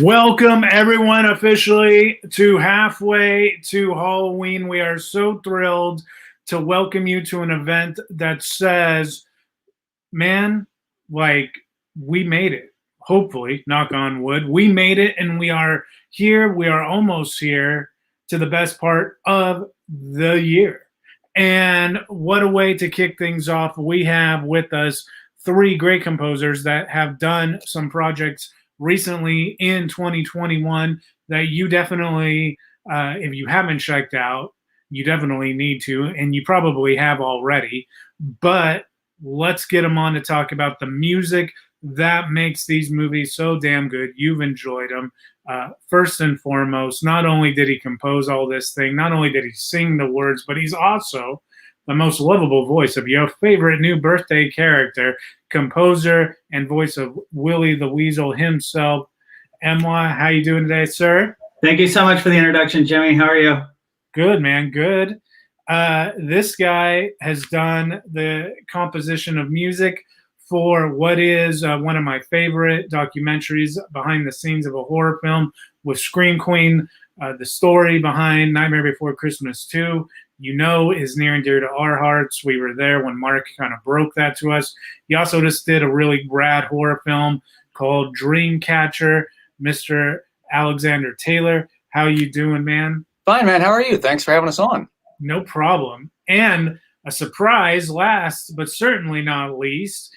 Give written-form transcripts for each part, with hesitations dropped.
Welcome, everyone, officially to halfway to Halloween. We are so thrilled to welcome you to an event that says, man, like, we made it. Hopefully, knock on wood, we made it, and we are here. We are almost here to the best part of the year. And what a way to kick things off. We have with us three great composers that have done some projects recently in 2021 that you definitely, if you haven't checked out, you definitely need to, and you probably have already. But let's get them on to talk about the music that makes these movies so damn good. You've enjoyed them. First and foremost, not only did he compose all this thing, not only did he sing the words, but he's also the most lovable voice of your favorite new birthday character, composer and voice of Willy the Weasel himself. Emoi, how you doing today, sir? Thank you so much for the introduction, Jimmy. How are you? Good, man, good. This guy has done the composition of music for what is one of my favorite documentaries behind the scenes of a horror film with Scream Queen. The story behind Nightmare Before Christmas 2, you know, is near and dear to our hearts. We were there when Mark kind of broke that to us. He also just did a really rad horror film called Dreamcatcher. Mr. Alexander Taylor, how you doing, man? Fine, man. How are you? Thanks for having us on. No problem. And a surprise, last but certainly not least,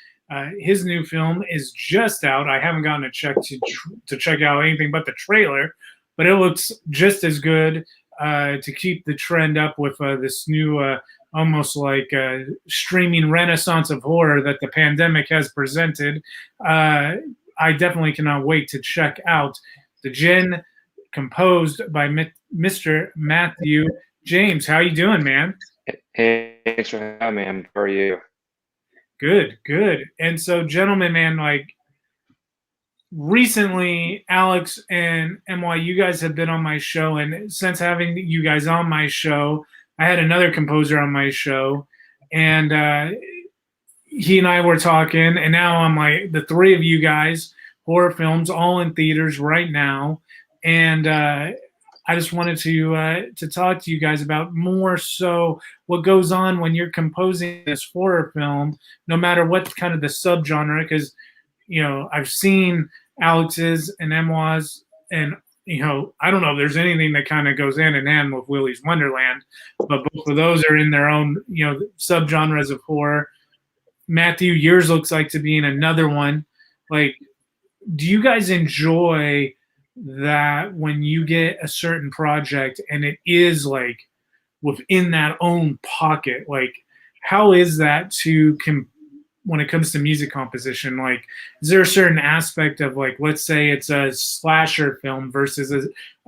his new film is just out. I haven't gotten a check to check out anything but the trailer, but it looks just as good. To keep the trend up with this new, almost like streaming renaissance of horror that the pandemic has presented. I definitely cannot wait to check out the Djinn, composed by Mr. Mathew. James, how you doing, man? Hey, thanks for having me. How are you? Good, good. And so, gentlemen, man, like, recently, Alex and Emoi, you guys have been on my show, and since having you guys on my show, I had another composer on my show, and he and I were talking, and now I'm like, the three of you guys, horror films, all in theaters right now, and I just wanted to talk to you guys about more so what goes on when you're composing this horror film, no matter what kind of the subgenre, because you know, I've seen Alex's and Emoi's, and you know, I don't know if there's anything that kind of goes hand in hand with Willy's Wonderland, but both of those are in their own, you know, subgenres of horror. Mathew, yours looks like to be in another one. Like, do you guys enjoy that when you get a certain project and it is like within that own pocket? Like, how is that to when it comes to music composition? Like, is there a certain aspect of, like, let's say it's a slasher film versus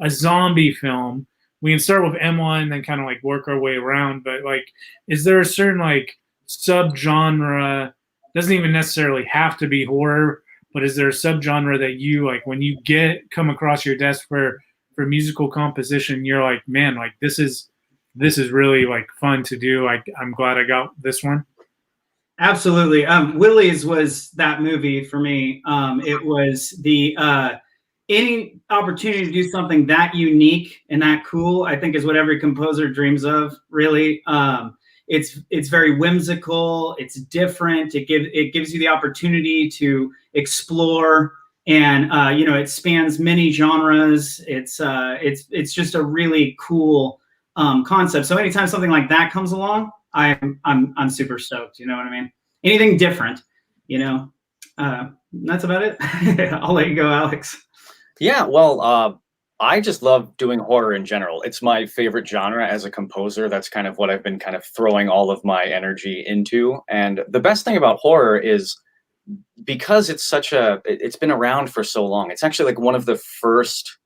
a zombie film? We can start with Emoi and then kind of like work our way around, but like, is there a certain like subgenre, doesn't even necessarily have to be horror, but is there a subgenre that you like when you come across your desk for musical composition, you're like, man, like this is really like fun to do. I'm glad I got this one. Absolutely. Willy's was that movie for me. It was the any opportunity to do something that unique and that cool, I think, is what every composer dreams of, really. It's very whimsical. It's different. It gives you the opportunity to explore and it spans many genres. It's just a really cool concept. So anytime something like that comes along, I'm super stoked. You know what I mean? Anything different, that's about it. I'll let you go, Alex. Yeah, well, I just love doing horror in general. It's my favorite genre as a composer. That's kind of what I've been kind of throwing all of my energy into. And the best thing about horror is because it's been around for so long. It's actually like one of the first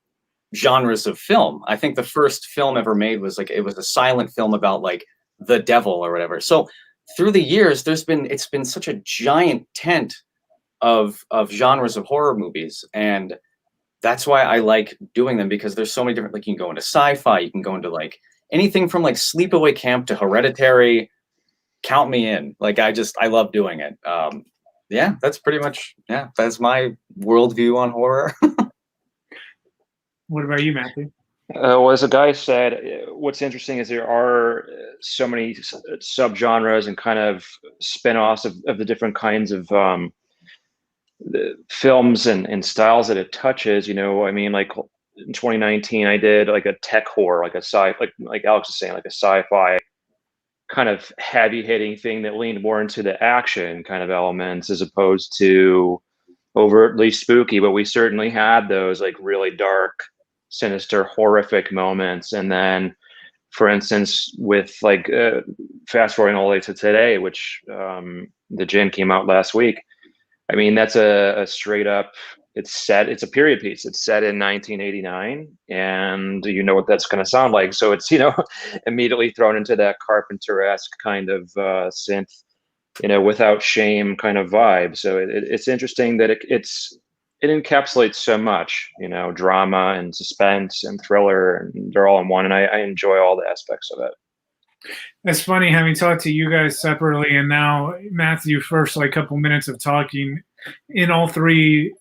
genres of film. I think the first film ever made was it was a silent film about like the devil or whatever. So through the years, it's been such a giant tent of genres of horror movies, and that's why I like doing them, because there's so many different, like you can go into sci-fi, you can go into like anything from like Sleepaway Camp to Hereditary. Count me in. Like I love doing it. Yeah, that's pretty much, that's my worldview on horror. What about you, Mathew? Well, as a guy said, what's interesting is there are so many subgenres and kind of spin-offs of the different kinds of the films and styles that it touches. I mean, like in 2019, I did like a tech horror, like a like Alex is saying, like a sci-fi kind of heavy-hitting thing that leaned more into the action kind of elements as opposed to overtly spooky. But we certainly had those like really dark, sinister, horrific moments. And then, for instance, with like fast forwarding all the way to today, which the Djinn came out last week. I mean, that's a straight up, it's a period piece. It's set in 1989, and you know what that's going to sound like. So it's, immediately thrown into that Carpenter-esque kind of synth, without shame kind of vibe. So it's interesting that it encapsulates so much, drama and suspense and thriller, and they're all in one. And I enjoy all the aspects of it. It's funny having talked to you guys separately, and now Mathew, first like couple minutes of talking, in all three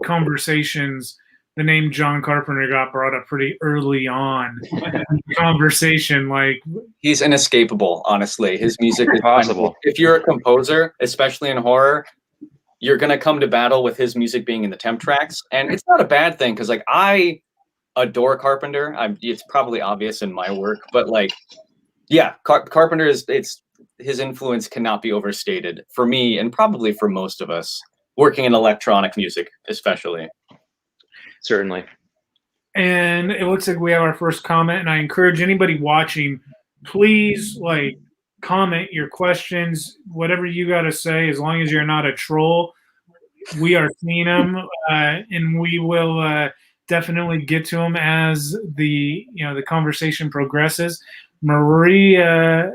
conversations, the name John Carpenter got brought up pretty early on in the conversation. Like, he's inescapable, honestly. His music is Possible. If you're a composer, especially in horror, you're gonna come to battle with his music being in the temp tracks, and it's not a bad thing because like I adore Carpenter. It's probably obvious in my work, but like, yeah, Carpenter his influence cannot be overstated for me and probably for most of us working in electronic music, especially. Certainly. and it looks like we have our first comment, and I encourage anybody watching, please like comment your questions, whatever you got to say, as long as you're not a troll. We are seeing them, and we will definitely get to them as the conversation progresses. Maria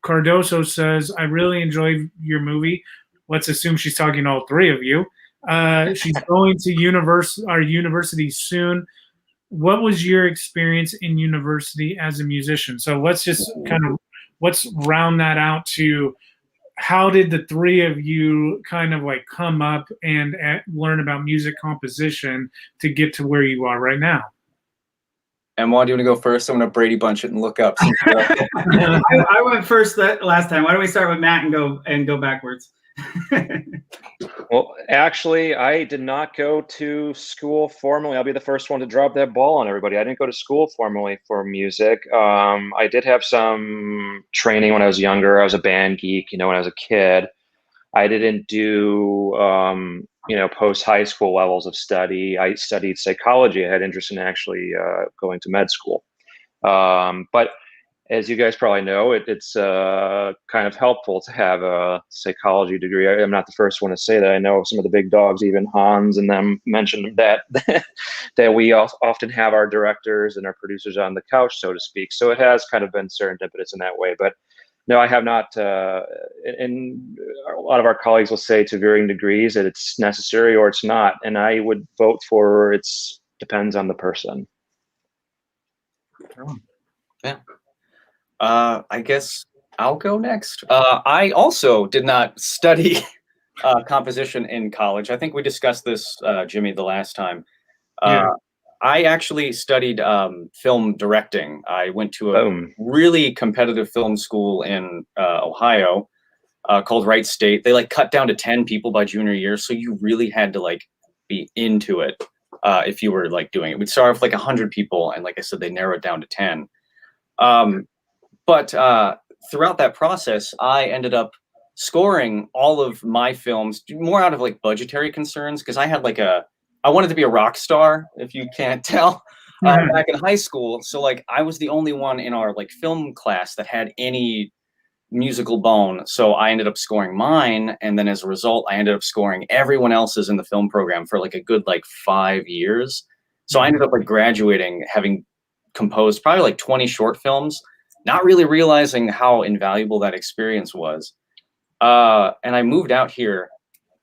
Cardoso says, "I really enjoyed your movie." Let's assume she's talking to all three of you. She's going to our university soon. What was your experience in university as a musician? So let's round that out to how did the three of you kind of like come up and learn about music composition to get to where you are right now? Emoi, do you want to go first? I'm going to Brady Bunch it and look up. I went first last time. Why don't we start with Matt and go backwards? Well, actually, I did not go to school formally. I'll be the first one to drop that ball on everybody. I didn't go to school formally for music. I did have some training when I was younger. I was a band geek, when I was a kid. I didn't do, post high school levels of study. I studied psychology. I had interest in actually going to med school. But as you guys probably know, it's kind of helpful to have a psychology degree. I'm not the first one to say that. I know some of the big dogs, even Hans and them, mentioned that that we often have our directors and our producers on the couch, so to speak. So it has kind of been serendipitous in that way. But no, I have not. And a lot of our colleagues will say to varying degrees that it's necessary or it's not. And I would vote for depends on the person. Yeah. I guess I'll go next. I also did not study composition in college. I think we discussed this, Jimmy, the last time. Yeah. I actually studied film directing. I went to a really competitive film school in Ohio called Wright State. They cut down to 10 people by junior year, so you really had to be into it if you were like doing it. We'd start off like 100 people, and like I said, they narrow it down to 10. But throughout that process, I ended up scoring all of my films more out of like budgetary concerns, because I had like I wanted to be a rock star, if you can't tell, back in high school. So like I was the only one in our like film class that had any musical bone. So I ended up scoring mine, and then as a result, I ended up scoring everyone else's in the film program for like a good like 5 years. So I ended up like graduating having composed probably like 20 short films, not really realizing how invaluable that experience was. And I moved out here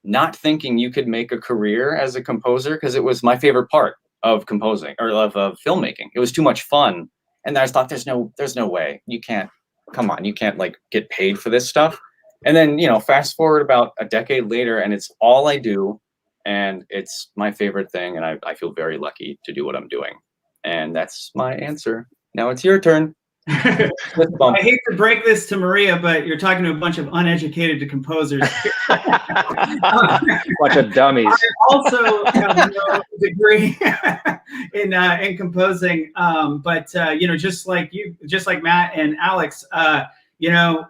not thinking you could make a career as a composer, because it was my favorite part of composing or of filmmaking. It was too much fun. And I just thought there's no way. You can't, come on, you can't like get paid for this stuff. And then, you know, fast forward about a decade later, and it's all I do, and it's my favorite thing, and I feel very lucky to do what I'm doing. And that's my answer. Now it's your turn. I hate to break this to Maria, but you're talking to a bunch of uneducated composers. Bunch of dummies. I also have no degree in composing, but you know, just like Matt and Alex, you know,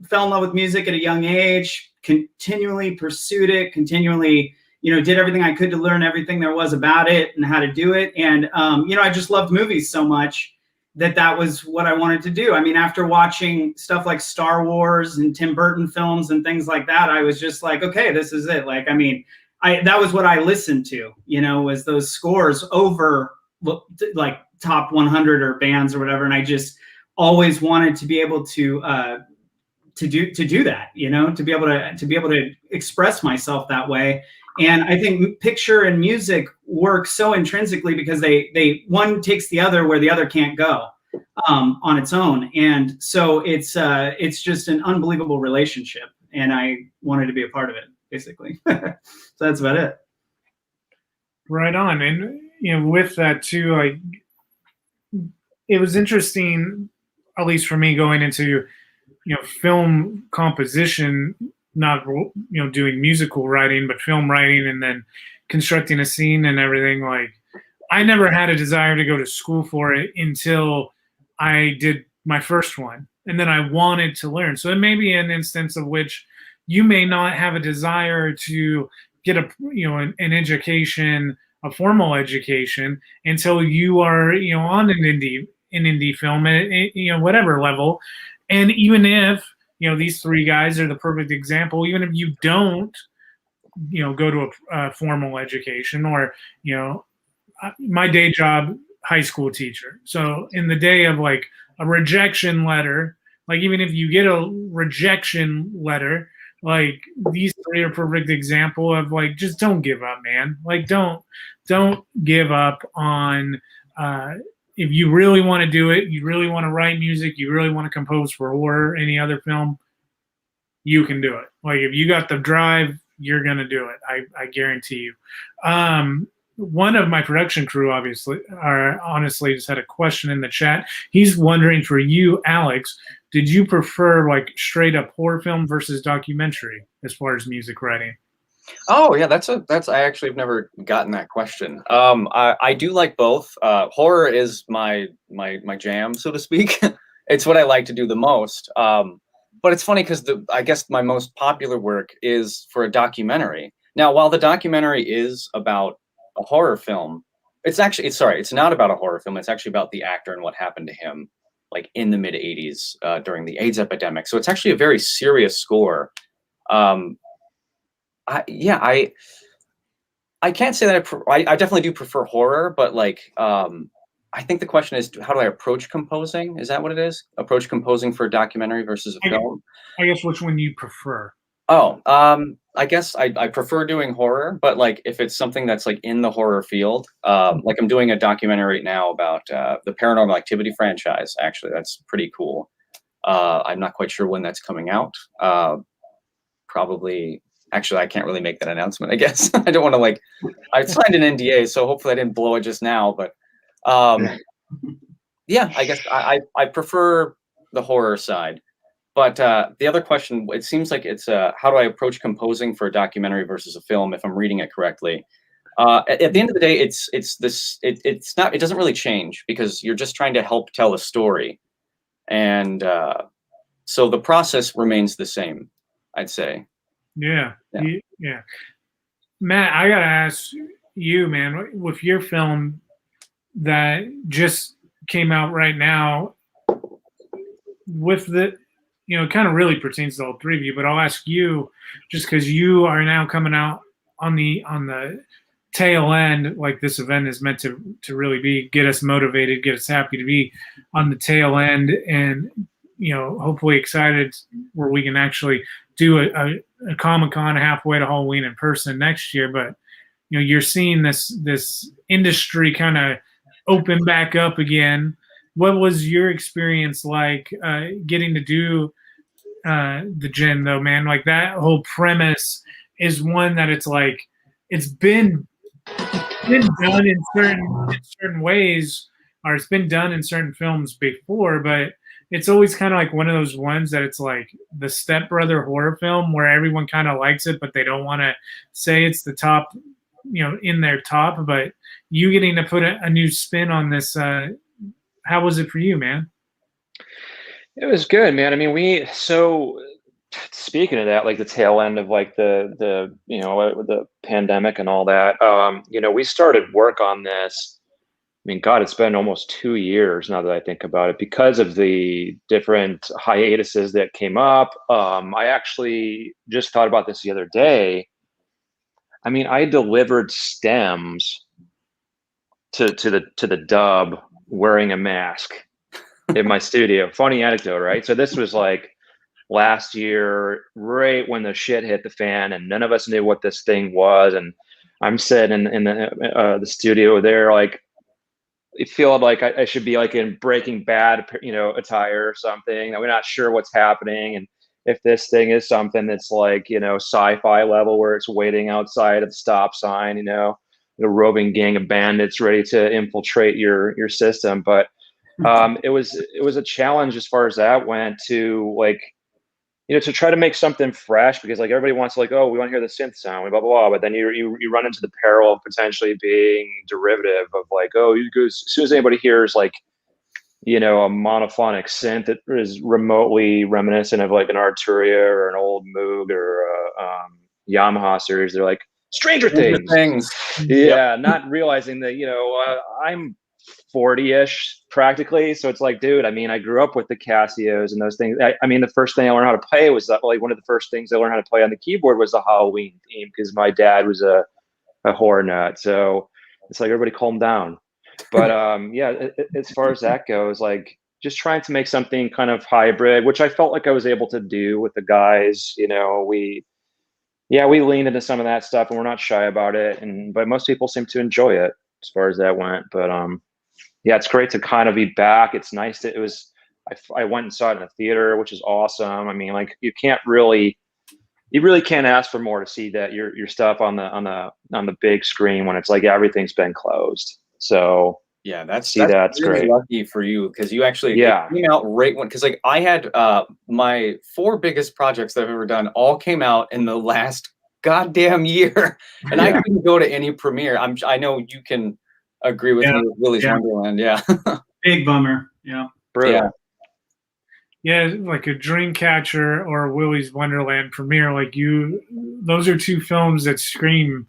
fell in love with music at a young age, continually pursued it, continually, you know, did everything I could to learn everything there was about it and how to do it. And, you know, I just loved movies so much that was what I wanted to do. I mean, after watching stuff like Star Wars and Tim Burton films and things like that, I was just like, okay, this is it. Like, I mean, that was what I listened to, you know, was those scores over like top 100 or bands or whatever. And I just always wanted to be able to do that, you know, to be able to express myself that way. And I think picture and music work so intrinsically, because they one takes the other where the other can't go on its own. And so it's just an unbelievable relationship. And I wanted to be a part of it, basically. So that's about it. Right on. And, you know, with that too, like, it was interesting, at least for me, going into, you know, film composition, not, you know, doing musical writing, but film writing, and then constructing a scene and everything. Like, I never had a desire to go to school for it until I did my first one, and then I wanted to learn. So it may be an instance of which you may not have a desire to get a, you know, an education, a formal education, until you are, you know, on an indie film at, you know, whatever level. And even if, you know, these three guys are the perfect example, even if you don't, you know, go to a formal education, or, you know, my day job, high school teacher. So in the day of like a rejection letter, like even if you get a rejection letter, like these three are a perfect example of like, just don't give up, man. Like, don't give up on, if you really want to do it, you really want to write music, you really want to compose for horror, any other film, you can do it. Like, if you got the drive, you're going to do it. I guarantee you. One of my production crew, honestly, just had a question in the chat. He's wondering, for you, Alex, did you prefer like straight up horror film versus documentary as far as music writing? Oh yeah, that's I actually have never gotten that question. I do like both. Horror is my jam, so to speak. It's what I like to do the most. But it's funny because I guess my most popular work is for a documentary. Now, while the documentary is about a horror film, it's not about a horror film. It's actually about the actor and what happened to him, like in the mid '80s during the AIDS epidemic. So it's actually a very serious score. I can't say that I definitely do prefer horror, but like I think the question is, how do I approach composing? Is that what it is? Approach composing for a documentary versus a film? I guess which one you prefer? Oh, I guess I prefer doing horror, but like if it's something that's like in the horror field, like I'm doing a documentary right now about the Paranormal Activity franchise. Actually, that's pretty cool. I'm not quite sure when that's coming out. Probably. Actually, I can't really make that announcement, I guess. I don't want to like, I signed an NDA, so hopefully I didn't blow it just now. But yeah, I guess I prefer the horror side. But the other question, it seems like it's how do I approach composing for a documentary versus a film, if I'm reading it correctly? At the end of the day, it's not, it doesn't really change because you're just trying to help tell a story. And so the process remains the same, I'd say. Yeah. Yeah. Matt, I gotta ask you, man, with your film that just came out right now, with the, kind of really pertains to all three of you, but I'll ask you, just because you are now coming out on the tail end, like this event is meant to really be, get us motivated, get us happy to be on the tail end, and hopefully excited where we can actually do a Comic-Con halfway to Halloween in person next year. But you're seeing this industry kind of open back up again. What was your experience like getting to do the Djinn, though, man? Like, that whole premise is one that it's like it's been done in certain ways, or it's been done in certain films before, but it's always kind of like one of those ones that it's like the stepbrother horror film where everyone kind of likes it, but they don't want to say it's the top, in their top. But you getting to put a new spin on this, how was it for you, man? It was good, man. I mean, so speaking of that, like the tail end of like the pandemic and all that, we started work on this. I mean, God, it's been almost 2 years now that I think about it, because of the different hiatuses that came up. I actually just thought about this the other day. I mean, I delivered stems to the dub wearing a mask in my studio. Funny anecdote, right? So this was like last year, right when the shit hit the fan, and none of us knew what this thing was. And I'm sitting in the studio there, like, it feel like I should be like in Breaking Bad, attire or something. We're not sure what's happening, and if this thing is something that's like, sci-fi level where it's waiting outside of the stop sign, the roving gang of bandits ready to infiltrate your system. But it was a challenge as far as that went, to like, to try to make something fresh, because like everybody wants to, like, oh, we want to hear the synth sound, blah blah blah. But then you run into the peril of potentially being derivative of like, oh, as soon as anybody hears like, a monophonic synth that is remotely reminiscent of like an Arturia or an old Moog or a Yamaha series, they're like, Stranger Things. Yeah, not realizing that I'm 40-ish practically, so it's like, dude, I mean, I grew up with the Casios and those things. I mean, the first thing I learned how to play was like one of the first things I learned how to play on the keyboard was the Halloween theme, because my dad was a horror nut. So it's like, everybody calm down. But as far as that goes, like, just trying to make something kind of hybrid, which I felt like I was able to do with the guys. We leaned into some of that stuff, and we're not shy about it. But most people seem to enjoy it as far as that went. But yeah, it's great to kind of be back. It's nice that I went and saw it in the theater, which is awesome. I mean, like, you really can't ask for more to see that your stuff on the big screen when it's like everything's been closed. So yeah, that's really great. Lucky for you, because you actually came out right when, because like I had my 4 biggest projects that I've ever done all came out in the last goddamn year, and I couldn't go to any premiere. I know you can agree with me with Willy's Wonderland. Yeah. Big bummer. Yeah. Brutal. Yeah, like a Dreamcatcher or Willy's Wonderland premiere, like those are 2 films that scream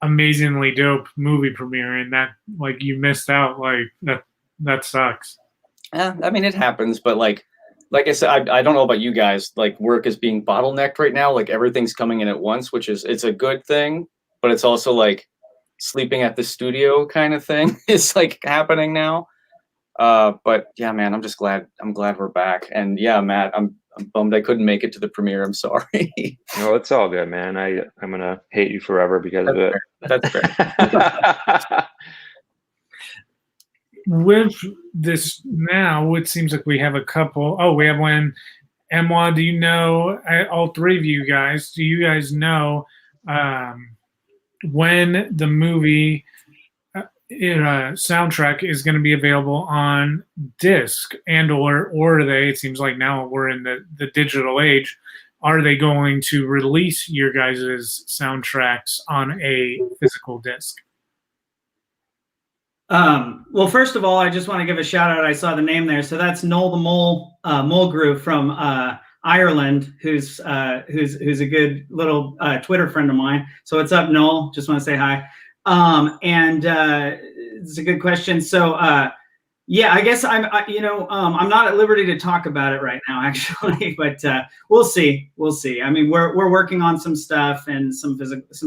amazingly dope movie premiere, and that, like, you missed out. Like, that sucks. Yeah, I mean, it happens, but like I said, I don't know about you guys. Like, work is being bottlenecked right now. Like, everything's coming in at once, it's a good thing, but it's also like sleeping at the studio kind of thing is like happening now. But yeah, man, I'm glad we're back. And yeah, Matt, I'm bummed I couldn't make it to the premiere. I'm sorry. No, it's all good, man. I'm gonna hate you forever because of it. That's fair. With this now, it seems like we have a couple. Oh, we have one. Emoi, do you know, all 3 of you guys, do you guys know when the movie soundtrack is going to be available on disc, and or it seems like now we're in the digital age. Are they going to release your guys' soundtracks on a physical disc? Well, first of all, I just want to give a shout out. I saw the name there. So that's Noel the Mole Group from Ireland, who's a good little Twitter friend of mine. So what's up, Noel? Just want to say hi. And it's a good question. So yeah, I guess I'm not at liberty to talk about it right now, actually, but we'll see. We'll see. I mean, we're working on some stuff and some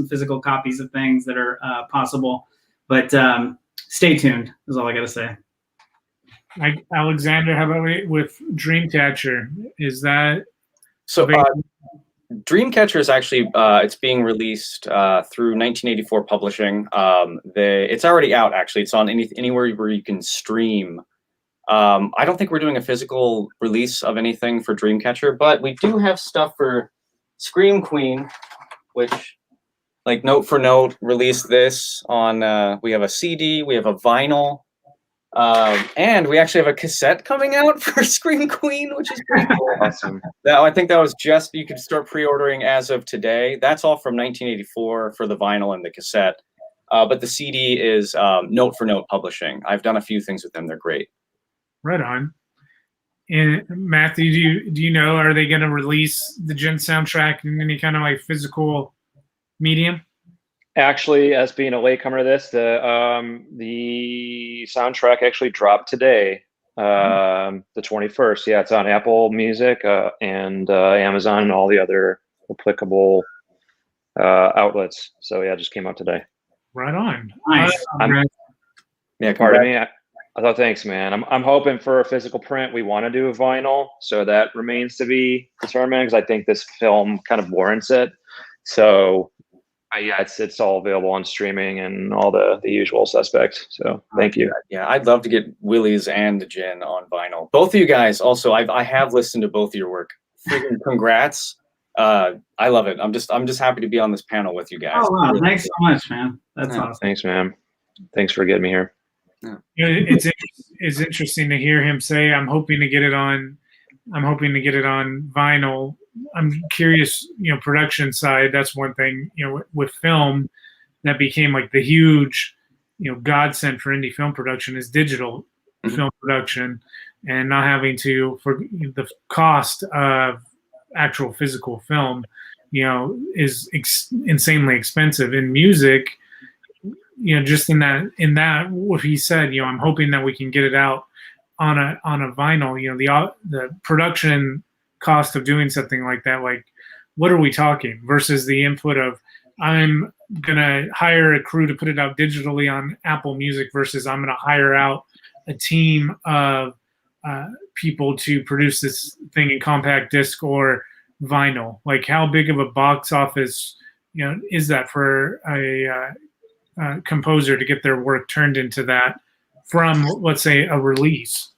physical copies of things that are possible, but stay tuned is all I got to say. Alexander, how about with Dreamcatcher? Is that so? Dreamcatcher is actually it's being released through 1984 Publishing. It's already out. Actually, it's on anywhere where you can stream. I don't think we're doing a physical release of anything for Dreamcatcher, but we do have stuff for Scream Queen, which, like, note for note, released this on. We have a CD, we have a vinyl, and we actually have a cassette coming out for Scream Queen, which is pretty cool. Awesome. I think that was just, you could start pre-ordering as of today. That's all from 1984 for the vinyl and the cassette. But the CD is Note for Note Publishing. I've done a few things with them. They're great. Right on. And Matthew, do you know, are they going to release the Djinn soundtrack in any kind of like physical medium? Actually, as being a latecomer to this, the soundtrack actually dropped today, the 21st. Yeah, it's on Apple Music and Amazon and all the other applicable outlets. So yeah, it just came out today. Right on. Nice. Yeah, Pardon me. I thought, thanks, man. I'm hoping for a physical print. We want to do a vinyl, so that remains to be determined because I think this film kind of warrants it. So yeah, it's all available on streaming and all the usual suspects. So thank you. Yeah, I'd love to get Willy's and the Djinn on vinyl. Both of you guys, also, I have listened to both of your work. Freaking congrats. I love it. I'm just happy to be on this panel with you guys. Oh wow, thanks so much, man. That's awesome. Thanks, man. Thanks for getting me here. Yeah. It's interesting to hear him say, I'm hoping to get it on vinyl. I'm curious, production side, that's one thing, with film that became like the huge, godsend for indie film production is digital film production, and not having to, for the cost of actual physical film, is insanely expensive. In music, just in that what he said, I'm hoping that we can get it out on a vinyl. The production cost of doing something like that, like, what are we talking versus the input of, I'm gonna hire a crew to put it out digitally on Apple Music versus I'm gonna hire out a team of people to produce this thing in compact disc or vinyl. Like, how big of a box office is that for a composer to get their work turned into that from, let's say, a release?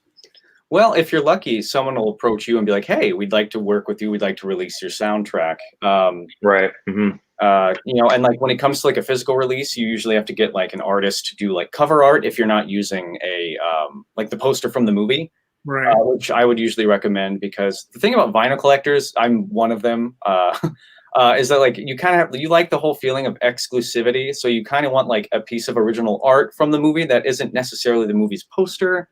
Well, if you're lucky, someone will approach you and be like, hey, we'd like to work with you. We'd like to release your soundtrack. Right. Mm-hmm. And like when it comes to like a physical release, you usually have to get like an artist to do like cover art if you're not using a like the poster from the movie, right? Which I would usually recommend, because the thing about vinyl collectors, I'm one of them, is that like you like the whole feeling of exclusivity. So you kind of want like a piece of original art from the movie that isn't necessarily the movie's poster.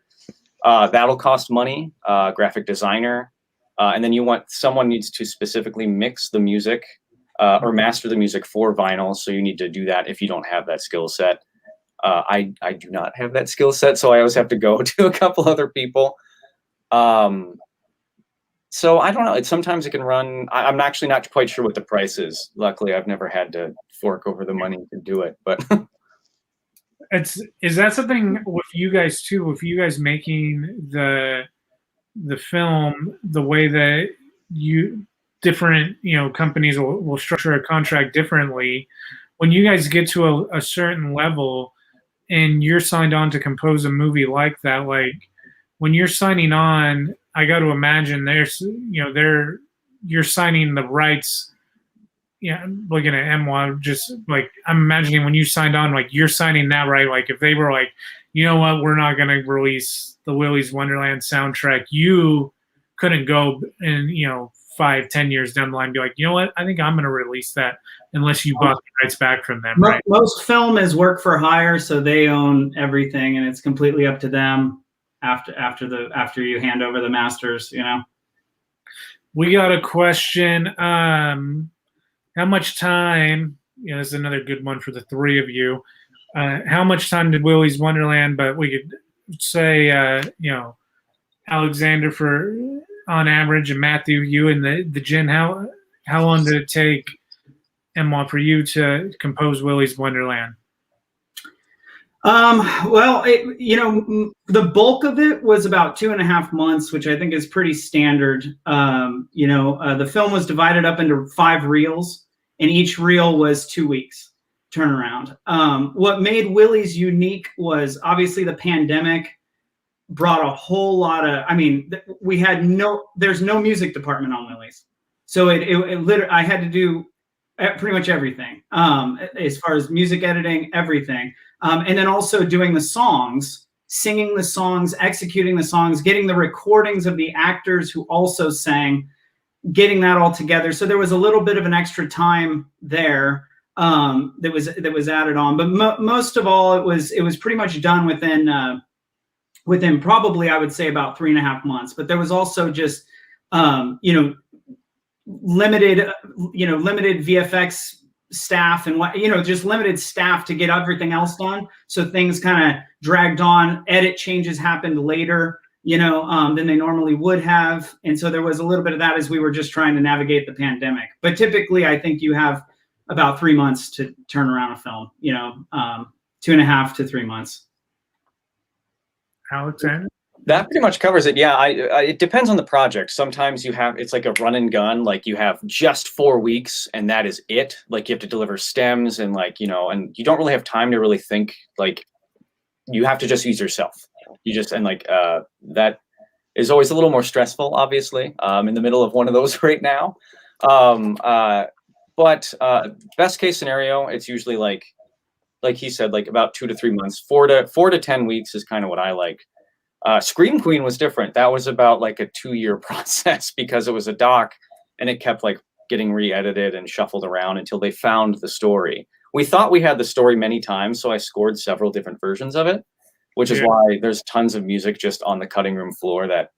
That'll cost money, graphic designer, and then someone needs to specifically mix the music or master the music for vinyl. So you need to do that if you don't have that skill set. I do not have that skill set, so I always have to go to a couple other people. So I don't know. Sometimes it can run. I'm actually not quite sure what the price is. Luckily, I've never had to fork over the money to do it, but. Is that something with you guys too? With you guys making the film, the way that different companies will structure a contract differently. When you guys get to a certain level and you're signed on to compose a movie like that, like when you're signing on, I got to imagine you're signing the rights, yeah, looking at Emoi, just like I'm imagining when you signed on, like you're signing now, right? Like if they were like, you know what, we're not going to release the Willy's Wonderland soundtrack, you couldn't go and 5-10 years down the line and be like, you know what, I think I'm going to release that unless you bought the rights back from them, right? Most film is work for hire, so they own everything, and it's completely up to them after you hand over the masters. We got a question. How much time? This is another good one for the three of you. How much time did Willy's Wonderland? But we could say, Alexander for on average, and Mathew, you and the Djinn. How long did it take, Emoi, for you to compose Willy's Wonderland? Well, the bulk of it was about 2.5 months, which I think is pretty standard. The film was divided up into 5 reels, and each reel was 2 weeks turnaround. What made Willy's unique was obviously the pandemic brought a whole lot of, there's no music department on Willy's. So it literally, I had to do pretty much everything, as far as music editing, everything. And then also doing the songs, singing the songs, executing the songs, getting the recordings of the actors who also sang, getting that all together. So there was a little bit of an extra time there that was added on. But most of all, it was pretty much done within probably, I would say, about 3.5 months. But there was also just limited VFX staff and just limited staff to get everything else done. So things kind of dragged on. Edit changes happened later, than they normally would have. And so there was a little bit of that as we were just trying to navigate the pandemic. But typically, I think you have about 3 months to turn around a film, 2.5 to 3 months. Alexander? That pretty much covers it. Yeah, it depends on the project. Sometimes it's like a run and gun. Like you have just 4 weeks and that is it. Like you have to deliver stems and and you don't really have time to really think. Like you have to just use yourself. That is always a little more stressful, obviously. In the middle of one of those right now. But best case scenario, it's usually like he said, like about 2 to 3 months. 4 to 10 weeks is kind of what I like. Scream Queen was different. That was about like a 2-year process because it was a doc and it kept like getting re-edited and shuffled around until they found the story. We thought we had the story many times, so I scored several different versions of it, which is why there's tons of music just on the cutting room floor that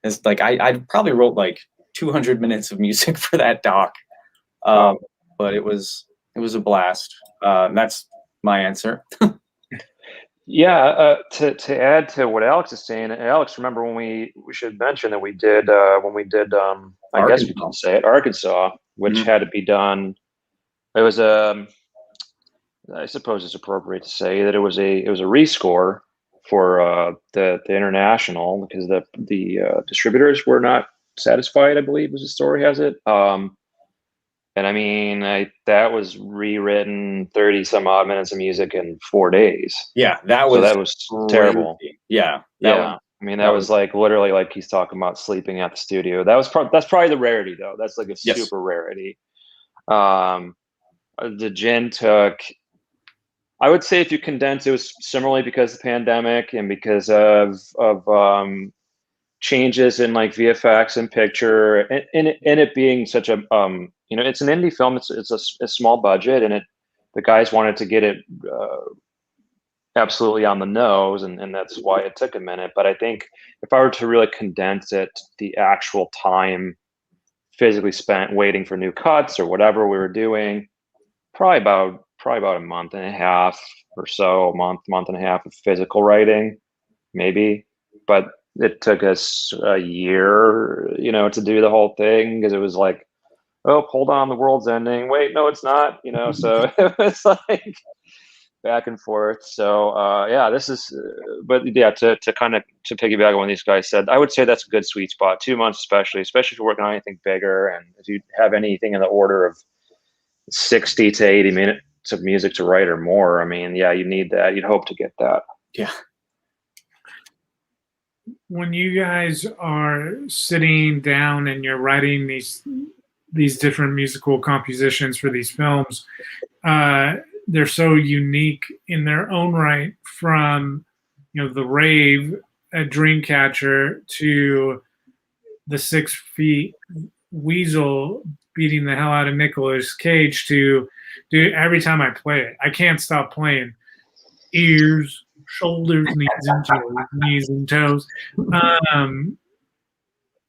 is like, I probably wrote like 200 minutes of music for that doc. But it was a blast. That's my answer. Yeah, to add to what Alex is saying, Alex, remember when we should mention that we did I guess we can say it, Arkansas, which had to be done. It was I suppose it's appropriate to say that it was a rescore for the international because the distributors were not satisfied, I believe, as the story has it. And that was rewritten 30 some odd minutes of music in 4 days. Yeah, that was terrible. Yeah. That was like literally like he's talking about sleeping at the studio. That's probably the rarity though. That's like a super rarity. The Djinn took, I would say if you condense, it was similarly because of the pandemic and because of changes in like VFX and picture and it being such a it's an indie film. It's a small budget and the guys wanted to get it absolutely on the nose and that's why it took a minute. But I think if I were to really condense it, the actual time physically spent waiting for new cuts or whatever we were doing, probably about a month and a half or so, month and a half of physical writing, maybe. But it took us a year, to do the whole thing because it was like, oh, hold on, the world's ending. Wait, no, it's not. So it was like back and forth. So this is, but yeah, to piggyback on what these guys said, I would say that's a good sweet spot. 2 months, especially if you're working on anything bigger, and if you have anything in the order of 60 to 80 minutes of music to write or more, you need that. You'd hope to get that. Yeah. When you guys are sitting down and you're writing these these different musical compositions for these films. They're so unique in their own right, from the rave at Dreamcatcher to the 6 Feet Weasel beating the hell out of Nicolas Cage to, dude, every time I play it, I can't stop playing. Ears, shoulders, knees and toes.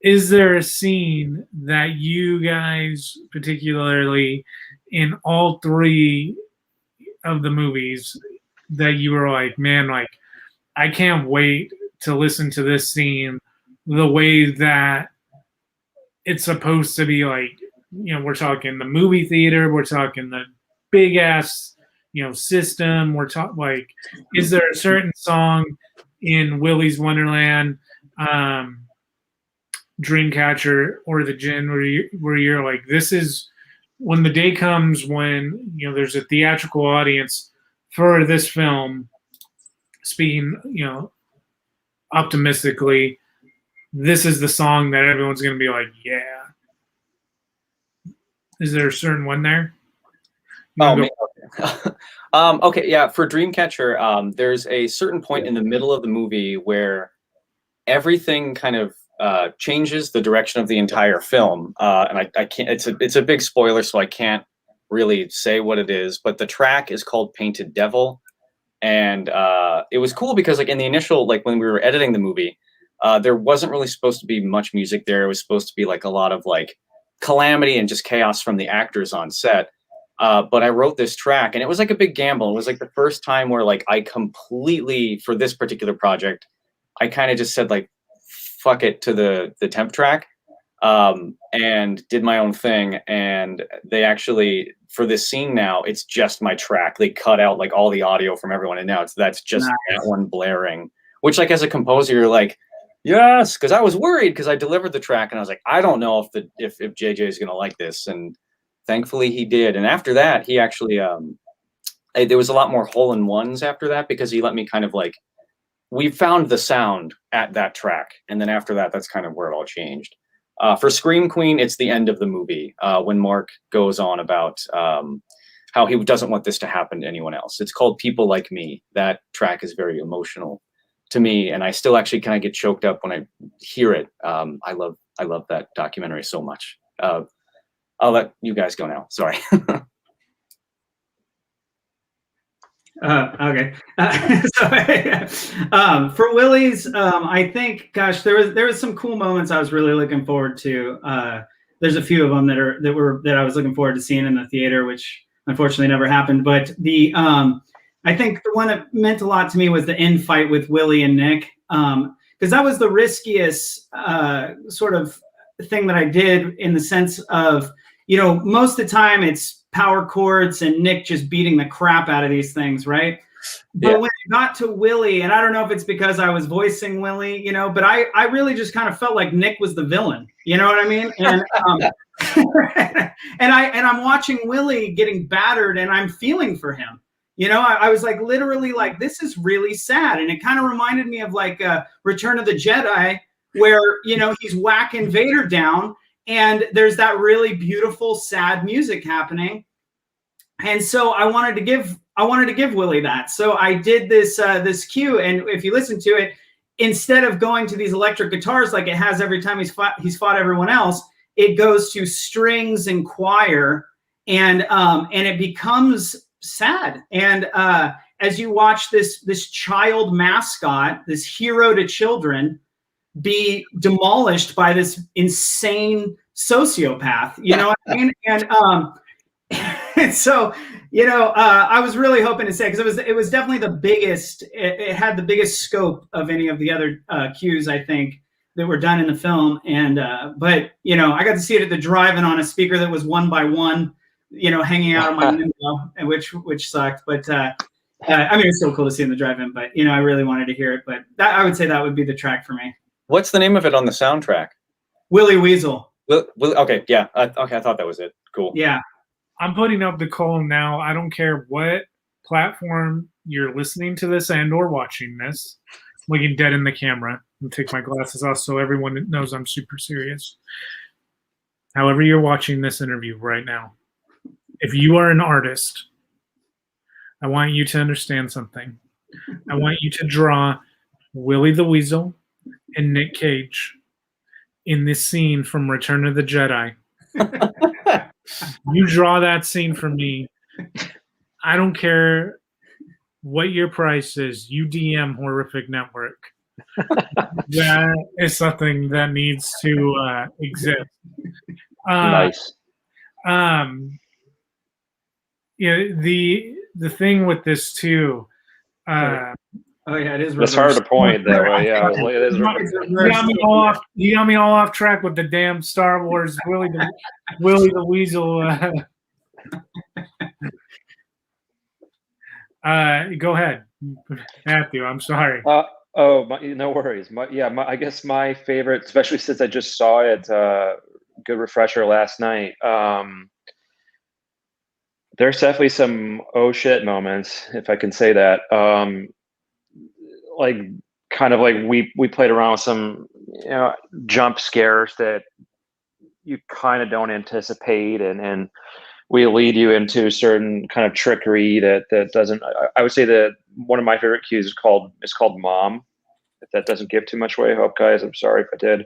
Is there a scene that you guys, particularly in all 3 of the movies, that you were like, man, like, I can't wait to listen to this scene the way that it's supposed to be? Like, we're talking the movie theater, we're talking the big ass, system. We're talking, like, is there a certain song in Willy's Wonderland, Dreamcatcher, or the Djinn where you're like, this is when the day comes when there's a theatrical audience for this film, speaking optimistically, this is the song that everyone's going to be like, yeah. Is there a certain one there? Okay, yeah. For Dreamcatcher, there's a certain point in the middle of the movie where everything kind of changes the direction of the entire film, and I can't. It's a big spoiler, so I can't really say what it is. But the track is called "Painted Devil," and it was cool because, like, in the initial, like, when we were editing the movie, there wasn't really supposed to be much music there. It was supposed to be like a lot of like calamity and just chaos from the actors on set. But I wrote this track, and it was like a big gamble. It was like the first time where, like, I completely, for this particular project, I kind of just said, like, fuck it to the temp track, and did my own thing. And they actually, for this scene now, it's just my track. They cut out like all the audio from everyone, and now that's just that one blaring. Which, like, as a composer, you're like, yes, because I was worried because I delivered the track and I was like, I don't know if JJ is gonna like this, and thankfully he did. And after that, he actually there was a lot more hole-in-ones after that, because he let me kind of like, we found the sound at that track, and then after that, that's kind of where it all changed. For Scream Queen, it's the end of the movie when Mark goes on about how he doesn't want this to happen to anyone else. It's called People Like Me. That track is very emotional to me, and I still actually kind of get choked up when I hear it. I love that documentary so much. I'll let you guys go now. Sorry. Okay. For Willy's, I think, gosh, there was some cool moments I was really looking forward to. There's a few of them that I was looking forward to seeing in the theater, which unfortunately never happened. But I think the one that meant a lot to me was the end fight with Willy and Nick, because that was the riskiest sort of thing that I did, in the sense of, most of the time it's power chords and Nick just beating the crap out of these things, right? But when it got to Willy, and I don't know if it's because I was voicing Willy, but I really just kind of felt like Nick was the villain. You know what I mean? And and I'm watching Willy getting battered, and I'm feeling for him. I was like, literally, like, this is really sad. And it kind of reminded me of like Return of the Jedi, where, he's whacking Vader down, and there's that really beautiful, sad music happening. And so I wanted to give Willy that. So I did this cue, and if you listen to it, instead of going to these electric guitars like it has every time he's fought everyone else, it goes to strings and choir, and it becomes sad. And as you watch this child mascot, this hero to children, be demolished by this insane sociopath, you know what I mean? And so, I was really hoping to say, because it was definitely the biggest. It had the biggest scope of any of the other cues, I think, that were done in the film. And but I got to see it at the drive-in on a speaker that was 1 by 1, hanging out of my window, and which sucked. But I mean, it's still cool to see in the drive-in. But I really wanted to hear it. But I would say that would be the track for me. What's the name of it on the soundtrack? Willy Weasel. Okay, yeah. Okay, I thought that was it. Cool. Yeah. I'm putting up the column now. I don't care what platform you're listening to this and or watching this. Looking dead in the camera. I'm take my glasses off so everyone knows I'm super serious. however you're watching this interview right now, if you are an artist, I want you to understand something. I want you to draw Willy the Weasel and Nick Cage in this scene from Return of the Jedi. You draw that scene for me. I don't care what your price is. You DM Horrific Network. That is something that needs to exist. Nice. The thing with this too. Oh yeah, it is. It's hard to point that way. Yeah, it is. You got me all off track with the damn Star Wars Willy the Weasel. Go ahead, Matthew. I'm sorry. No worries. I guess my favorite, especially since I just saw it, good refresher last night. There's definitely some oh shit moments, if I can say that. Like we played around with some jump scares that you kind of don't anticipate, and we lead you into certain kind of trickery that doesn't. I would say that one of my favorite cues is called Mom. If that doesn't give too much away, I hope, guys. I'm sorry if I did.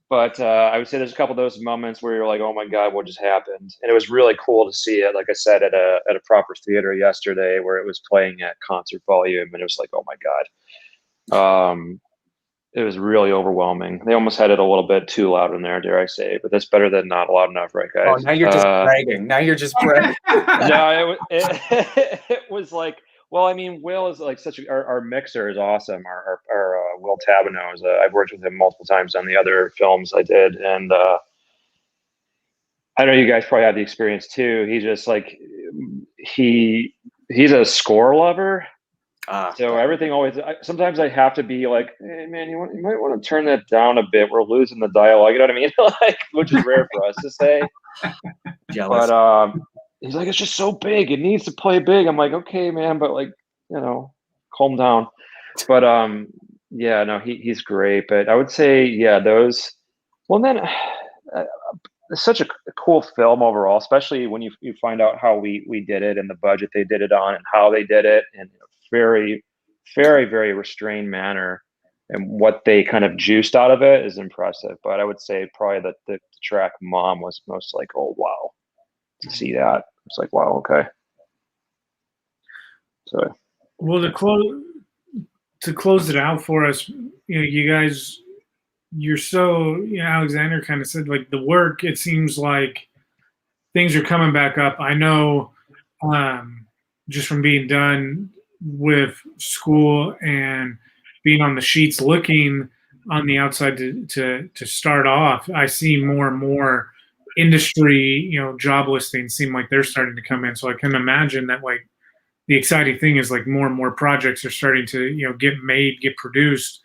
But I would say there's a couple of those moments where you're like, oh my God, what just happened? And it was really cool to see it, like I said, at a proper theater yesterday where it was playing at concert volume, and it was like, oh my God. It was really overwhelming. They almost had it a little bit too loud in there, dare I say, but that's better than not loud enough, right, guys? Oh, now you're just bragging. No, it was like, well, I mean, Will is like our mixer is awesome. Our Will Tabino is I've worked with him multiple times on the other films I did, and I know you guys probably have the experience too. He's just like he's a score lover. So everything always. Sometimes I have to be like, hey man, you might want to turn that down a bit. We're losing the dialogue. You know what I mean? Like, which is rare for us to say. Jealous. But he's like, it's just so big. It needs to play big. I'm like, okay, man, but like, calm down. But yeah, no, he's great. But I would say, yeah, those. Well, then it's such a cool film overall, especially when you find out how we did it and the budget they did it on and how they did it, and very, very, very restrained manner, and what they kind of juiced out of it is impressive. But I would say probably that the track Mom was most like, oh wow, to see that. It's like, wow, okay. So well, to close it out for us, you guys, you're so, Alexander kind of said, like, the work, it seems like things are coming back up. I know just from being done with school and being on the sheets looking on the outside to start off, I see more and more industry, job listings seem like they're starting to come in. So I can imagine that, like, the exciting thing is, like, more and more projects are starting to, get made, get produced.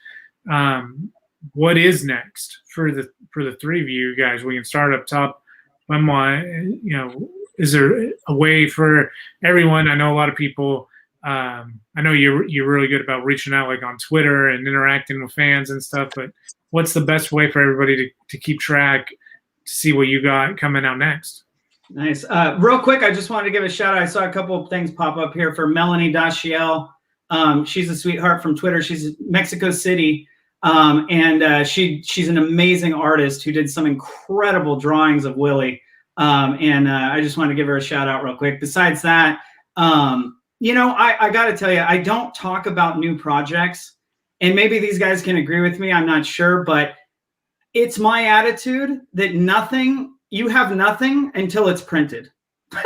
What is next for the three of you guys? We can start up top. Emoi, is there a way for everyone? I know a lot of people. I know you're really good about reaching out, like on Twitter and interacting with fans and stuff. But what's the best way for everybody to keep track, to see what you got coming out next? Nice. Real quick, I just wanted to give a shout out. I saw a couple of things pop up here for Melanie Dashiell. She's a sweetheart from Twitter. She's in Mexico City. And she's an amazing artist who did some incredible drawings of Willy. And I just wanted to give her a shout out real quick. Besides that, I got to tell you, I don't talk about new projects, and maybe these guys can agree with me. I'm not sure, but it's my attitude that you have nothing until it's printed.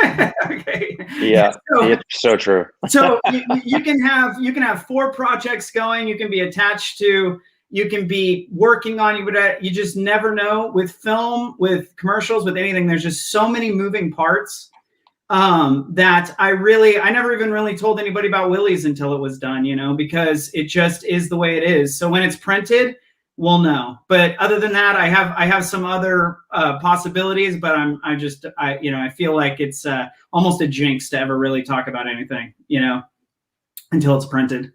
Okay. Yeah, it's so true. So you can have 4 projects going. You can be attached to. You can be working on. You just never know with film, with commercials, with anything. There's just so many moving parts that I never even really told anybody about Willy's until it was done. Because it just is the way it is. So when it's printed, we'll know. But other than that, I have some other possibilities. But I feel like it's almost a jinx to ever really talk about anything, until it's printed.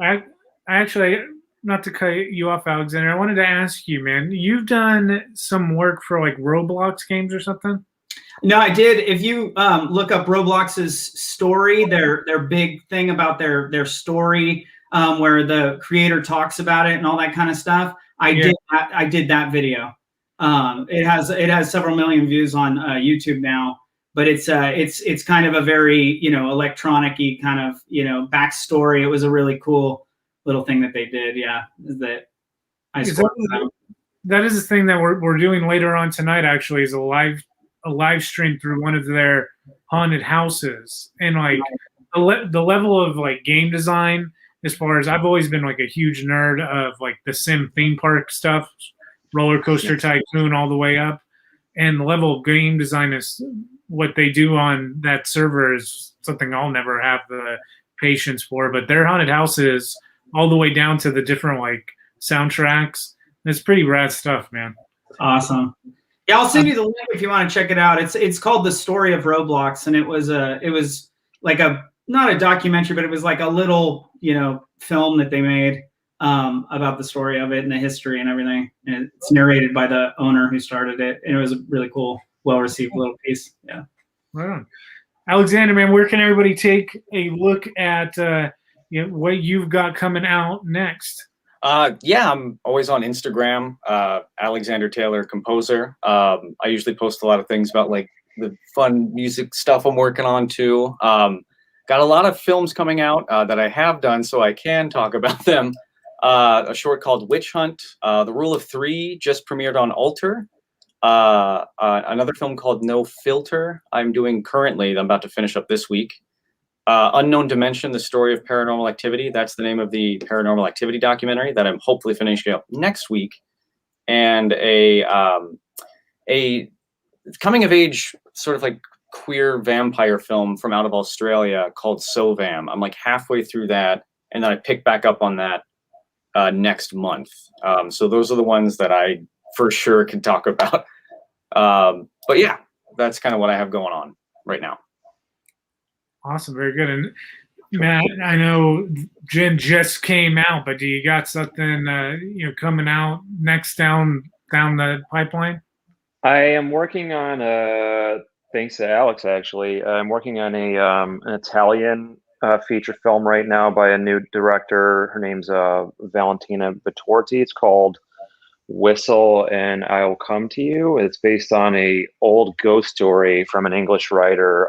I actually, not to cut you off, Alexander. I wanted to ask you, man. You've done some work for like Roblox games or something. No, I did. If you look up Roblox's story, their big thing about their story, where the creator talks about it and all that kind of stuff, I did that video. It has several million views on YouTube now, but it's kind of a very electronic-y kind of backstory. It was a really cool little thing that they did. Yeah, that I scored for them. That is the thing that we're doing later on tonight. Actually, is a live stream through one of their haunted houses, and like the level of like game design. As far as I've always been like a huge nerd of like the sim theme park stuff, Roller Coaster Tycoon all the way up, and the level of game design is what they do on that server is something I'll never have the patience for. But their haunted houses all the way down to the different like soundtracks, it's pretty rad stuff, man. Awesome. Yeah, I'll send you the link if you want to check it out. It's called The Story of Roblox, and it was like not a documentary, but it was like a little film that they made about the story of it and the history and everything. And it's narrated by the owner who started it, and it was a really cool, well-received little piece. Yeah. Wow. Alexander, man, where can everybody take a look at what you've got coming out next? I'm always on Instagram, Alexander Taylor Composer. I usually post a lot of things about like the fun music stuff I'm working on too. Got a lot of films coming out that I have done, so I can talk about them. A short called Witch Hunt. The Rule of Three just premiered on Alter. Another film called No Filter I'm doing currently. I'm about to finish up this week. Unknown Dimension, the story of paranormal activity. That's the name of the paranormal activity documentary that I'm hopefully finishing up next week. And a coming of age sort of like queer vampire film from out of Australia called Sovam. I'm like halfway through that, and then I pick back up on that next month. So those are the ones that I for sure can talk about. But yeah, that's kind of what I have going on right now. Awesome, very good. And Matt, I know Djinn just came out, but do you got something coming out next down the pipeline? I am working on thanks to Alex actually. I'm working on an Italian feature film right now by a new director. Her name's Valentina Vittorti. It's called Whistle and I'll Come to You. It's based on a old ghost story from an English writer.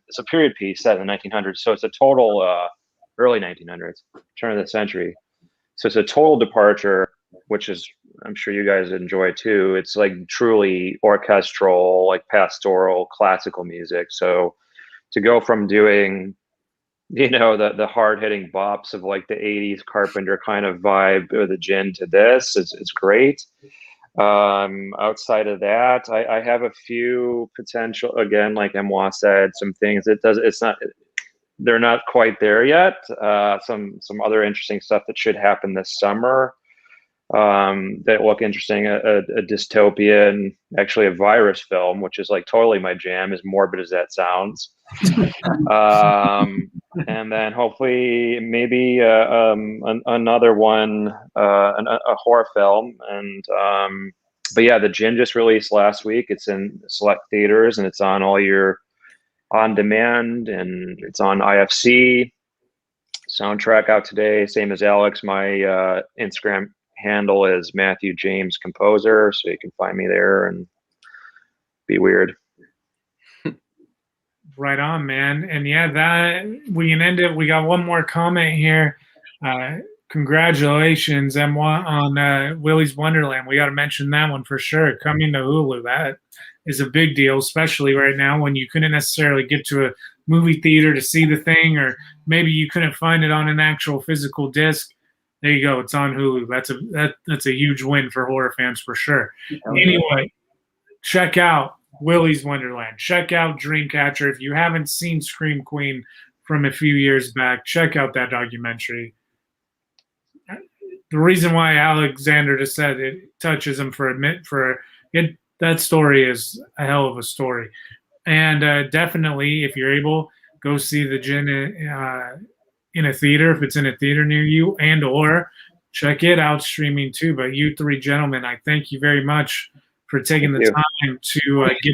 It's a period piece set in the 1900s, so it's a total early 1900s, turn of the century. So it's a total departure, which is I'm sure you guys enjoy too. It's like truly orchestral, like pastoral, classical music. So to go from doing the hard-hitting bops of like the 80s Carpenter kind of vibe or the Djinn to this it's great. Outside of that, I have a few potential, again, like Emoi said, some things they're not quite there yet. Some other interesting stuff that should happen this summer that look interesting. A dystopian, actually a virus film, which is like totally my jam, as morbid as that sounds. And then hopefully maybe another one, a horror film. And but yeah, the Djinn just released last week. It's in select theaters and it's on all your on demand, and it's on IFC. Soundtrack out today, same as Alex. My Instagram handle is Mathew James Composer, so you can find me there and be weird. Right on, man. And yeah, that we can end it. We got one more comment here. Congratulations, Emoi, on Willy's Wonderland. We got to mention that one for sure. Coming to Hulu, that is a big deal, especially right now when you couldn't necessarily get to a movie theater to see the thing, or maybe you couldn't find it on an actual physical disc. There you go. It's on Hulu. That's a huge win for horror fans for sure. Anyway, check out Willy's Wonderland. Check out Dreamcatcher. If you haven't seen Scream Queen from a few years back, check out that documentary. The reason why Alexander just said it touches him that story is a hell of a story. And definitely, if you're able, go see the Djinn in a theater if it's in a theater near you, and or check it out streaming too. But you three gentlemen, I thank you very much for taking Thank the you. time to get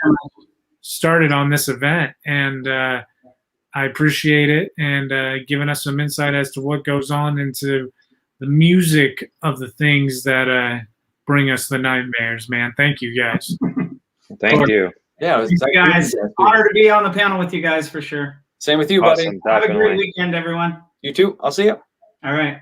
started on this event. And I appreciate it, and giving us some insight as to what goes on into the music of the things that bring us the nightmares, man. Thank you, guys. Thank you. Yeah, it was Thanks, guys. Honor to be on the panel with you guys for sure. Same with you, buddy. Awesome. Have a great Definitely. weekend, everyone. You too. I'll see you. All right.